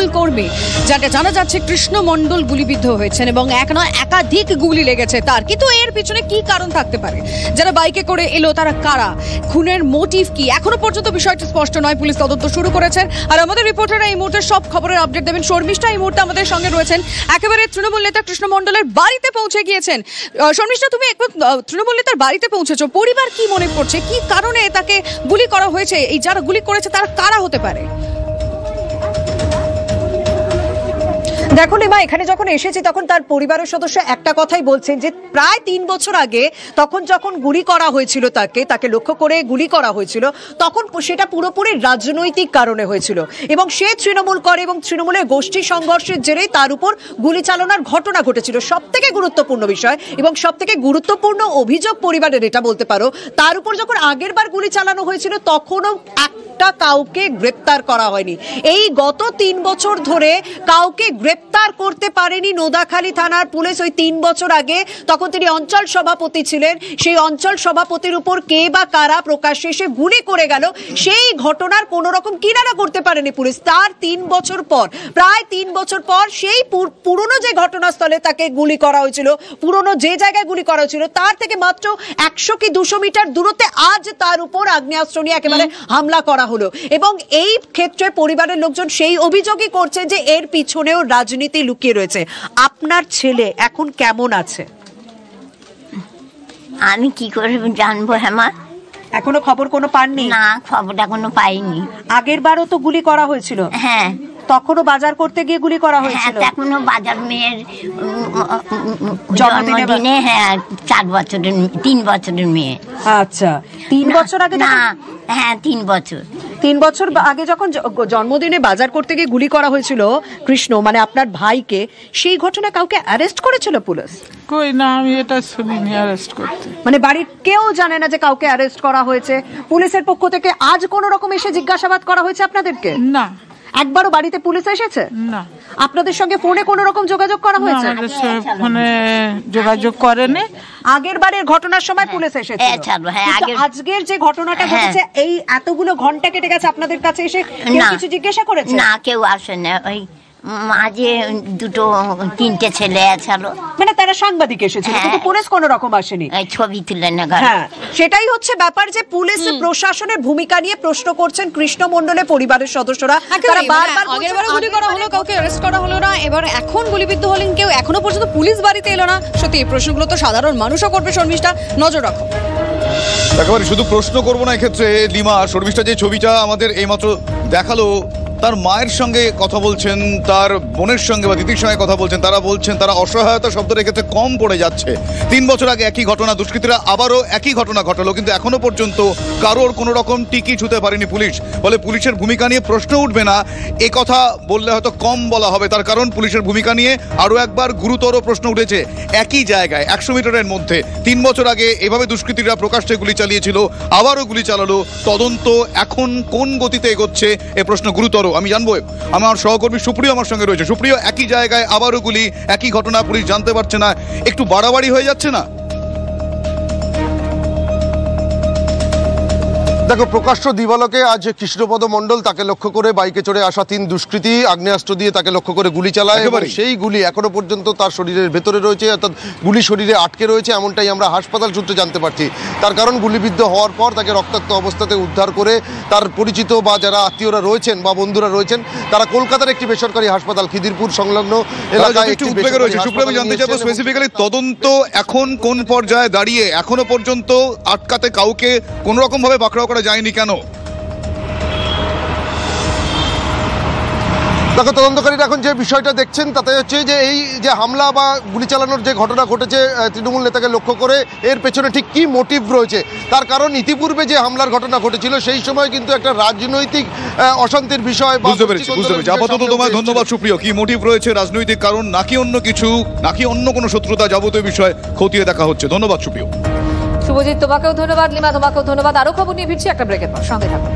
তৃণমূল কর্মী যাকে জানা যাচ্ছে কৃষ্ণ মণ্ডল গুলিবিদ্ধ হয়েছেন এবং এক নয় একাধিক গুলি লেগেছে তার। কিন্তু এর পিছনে কি কারণ থাকতে পারে? যারা বাইকে করে এলো তারা কারা? খুনের মোটিভ কি? এখনো পর্যন্ত বিষয়টি স্পষ্ট নয়। পুলিশ তদন্ত শুরু করেছেন। আর আমাদের রিপোর্টাররা এই মুহূর্তে সব খবরের আপডেট দেবেন। শর্মিষ্ঠা এই মুহূর্তে আমাদের সঙ্গে রয়েছেন, একেবারে তৃণমূল নেতা কৃষ্ণ মণ্ডলের বাড়িতে পৌঁছে গিয়েছেন। শর্মিষ্ঠা, তুমি একবার তৃণমূল নেতার বাড়িতে পৌঁছেছো, পরিবার কি মনে করছে, কি কারণে তাকে গুলি করা হয়েছে, এই যারা গুলি করেছে তারা কারা হতে পারে? দেখো লিমা, এখানে যখন এসেছি তখন তার পরিবারের সদস্য একটা কথাই বলছেন যে প্রায় 3 বছর আগে তখন যখন গুলি করা হয়েছিল তাকে লক্ষ্য করে গুলি করা হয়েছিল, তখন সেটা পুরোপুরি রাজনৈতিক কারণে হয়েছিল এবং সে তৃণমূল করে এবং তৃণমূলের গোষ্ঠী সংঘর্ষের জেরেই তার উপর গুলি চালানোর ঘটনা ঘটেছিল। সব থেকে গুরুত্বপূর্ণ বিষয় এবং সব থেকে গুরুত্বপূর্ণ অভিযোগ পরিবারের, এটা বলতে পারো, তার উপর যখন আগের বার গুলি চালানো হয়েছিল তখনও কাউকে গ্রেপ্তার করা হয়নি। এই গত 3 বছর ধরে কাউকে গ্রেপ্তার করতে পারেনি নোদাখালী থানার পুলিশ। ওই 3 বছর আগে তখন তিনি অঞ্চল সভাপতি ছিলেন, সেই অঞ্চল সভাপতির উপর কে বা কারা প্রকাশ্যে এসে গুলি করে গেল, সেই ঘটনার কোন রকম কিনারা করতে পারেনি পুলিশ। তার 3 বছর পর, প্রায় 3 বছর পর সেই পুরনো যে ঘটনাস্থলে তাকে গুলি করা হয়েছিল, পুরনো যে জায়গায় গুলি করা হয়েছিল তার থেকে মাত্র 100 কি 200 মিটার দূরত্বে আজ তার উপর আগ্নেয়াস্ত্র নিয়ে একেবারে হামলা করা হলো। এবং এই ক্ষেত্রে পরিবারের লোকজন সেই অভিযোগই করছে যে এর পিছনেও রাজনীতি লুকিয়ে রয়েছে। আপনার ছেলে এখন কেমন আছে? আমি কি করে জানবো হেমা? এখনো খবর কোনো পাননি? না, খবর এখনো পাইনি। আগের বারও তো গুলি করা হয়েছিল। হ্যাঁ, তখনও বাজার করতে গিয়ে গুলি করা হয়েছিল। এখনো বাজার মেয়ের জন্মদিনে, হ্যাঁ 3 বছরের মেয়ে। আচ্ছা, 3 বছর আগে? না, হ্যাঁ 3 বছর। 3 বছর আগে যখন জন্মদিনে বাজার করতে গিয়ে গুলি করা হয়েছিল কৃষ্ণ, মানে আপনার ভাইকে, সেই ঘটনা কাউকে অ্যারেস্ট করেছিল পুলিশ? কই না, আমি এটা শুনিনি অ্যারেস্ট করতে। মানে বাড়ির কেউ জানে না যে কাউকে অ্যারেস্ট করা হয়েছে? পুলিশের পক্ষ থেকে আজ কোন রকম এসে জিজ্ঞাসাবাদ করা হয়েছে আপনাদেরকে? না, একবারও বাড়িতে পুলিশ এসেছে? না। আপনাদের সঙ্গে ফোনে কোন রকম যোগাযোগ করা হয়েছে? ফোনে যোগাযোগ করেনি। আগের বারের ঘটনার সময় পুলিশ এসেছে। আজকের যে ঘটনাটা ঘটেছে, এই এতগুলো ঘন্টা কেটে গেছে, আপনাদের কাছে এসে কেউ কিছু জিজ্ঞাসা করেছে? না, কেউ আসে না। ওই মাঝে 2-3টে ছেলে আছে, মানে তারা সাংবাদিক এসেছিল, কিন্তু পুলিশ কোনো রকম আসেনি, ছবি তুলে না। হ্যাঁ, সেটাই হচ্ছে ব্যাপার যে পুলিশ প্রশাসনের ভূমিকা নিয়ে প্রশ্ন করছেন কৃষ্ণ মণ্ডলের পরিবারের সদস্যরা। তারা বারবার আগেরবার গুলি করা হলো, কাউকে অ্যারেস্ট করা হলো না, এবার এখন গুলিবিদ্ধ হলেন কেউ, এখনো পর্যন্ত পুলিশ বাড়িতে এলো না। সত্যি এই প্রশ্নগুলো তো সাধারণ মানুষও করবে। শর্মিষ্ঠা, নজর রাখো। একেবারে শুধু প্রশ্ন করবো না এক্ষেত্রে লিমা, শর্মিষ্ঠা যে ছবিটা আমাদের এইমাত্র দেখালো, তার মায়ের সঙ্গে কথা বলছেন, তার বোনের সঙ্গে বা দিদির সঙ্গে কথা বলছেন, তারা বলছেন তারা অসহায়তা শব্দের ক্ষেত্রে কম পড়ে যাচ্ছে। 3 বছর আগে একই ঘটনা, দুষ্কৃতীরা আবারও একই ঘটনা ঘটালো, কিন্তু এখনো পর্যন্ত কারোর কোনো রকম টিকি ছুঁতে পারেনি পুলিশ। ফলে পুলিশের ভূমিকা নিয়ে প্রশ্ন উঠবে না, এ কথা বললে হয়তো কম বলা হবে। তার কারণ পুলিশের ভূমিকা নিয়ে আরও একবার গুরুতর প্রশ্ন উঠেছে। একই জায়গায় 100 মিটারের মধ্যে 3 বছর আগে এভাবে দুষ্কৃতীরা প্রকাশ্যে গুলি চালিয়েছিল, আবারও গুলি চালালো। তদন্ত এখন কোন গতিতে এগোচ্ছে, এ প্রশ্ন গুরুতর। আমি জানবো, আমার সহকর্মী সুপ্রিয় আমার সঙ্গে রয়েছে। সুপ্রিয়, একই জায়গায় আবারও গুলি, একই ঘটনা, পুলিশ জানতে পারছে না, একটু বাড়াবাড়ি হয়ে যাচ্ছে না? দেখো, প্রকাশ্য দিবালোকে আজ কৃষ্ণপদ মণ্ডল, তাকে লক্ষ্য করে বাইকে চড়ে আসা 3 দুষ্কৃতী আগ্নেয়াস্ত্র দিয়ে তাকে লক্ষ্য করে গুলি চালায় এবং সেই গুলি এখনো পর্যন্ত তার শরীরের ভেতরে রয়েছে, অর্থাৎ গুলি শরীরে আটকে রয়েছে, এমনটাই আমরা হাসপাতাল সূত্রে জানতে পারছি। তার কারণ গুলিবিদ্ধ হওয়ার পর তাকে রক্তাক্ত অবস্থাতে উদ্ধার করে তার পরিচিত বা যারা আত্মীয়রা রয়েছেন বা বন্ধুরা রয়েছেন, তারা কলকাতার একটি বেসরকারি হাসপাতাল খিদিরপুর সংলগ্ন এলাকায় একটি রয়েছে। সুপ্রিয়, জানতে চাইবো স্পেসিফিক্যালি তদন্ত এখন কোন পর্যায়ে দাঁড়িয়ে? এখনো পর্যন্ত আটকাতে কাউকে কোন রকম ভাবে পাকড়াও করা যায়নি কেন? দেখো, তদন্তকারীরা এখন যে বিষয়টা দেখছেন তাতে হচ্ছে যে এই যে হামলা বা গুলি চালানোর যে ঘটনা ঘটেছে তৃণমূল নেতাকে লক্ষ্য করে, এর পেছনে ঠিক কি মোটিভ রয়েছে। তার কারণ ইতিপূর্বে যে হামলার ঘটনা ঘটেছিল সেই সময় কিন্তু একটা রাজনৈতিক অশান্তির বিষয়। বুঝতে পেরেছি। আপাতত তোমায় ধন্যবাদ সুপ্রিয়। কি মোটিভ রয়েছে, রাজনৈতিক কারণ নাকি অন্য কিছু, নাকি অন্য কোনো শত্রুতা, যাবতীয় বিষয় খতিয়ে দেখা হচ্ছে। ধন্যবাদ সুপ্রিয়। শুভজিৎ, তোমাকেও ধন্যবাদ। লিমা, তোমাকেও ধন্যবাদ। আরো খবর নিয়ে ফিরছি একটা ব্রেকের পর, সঙ্গে থাকুন।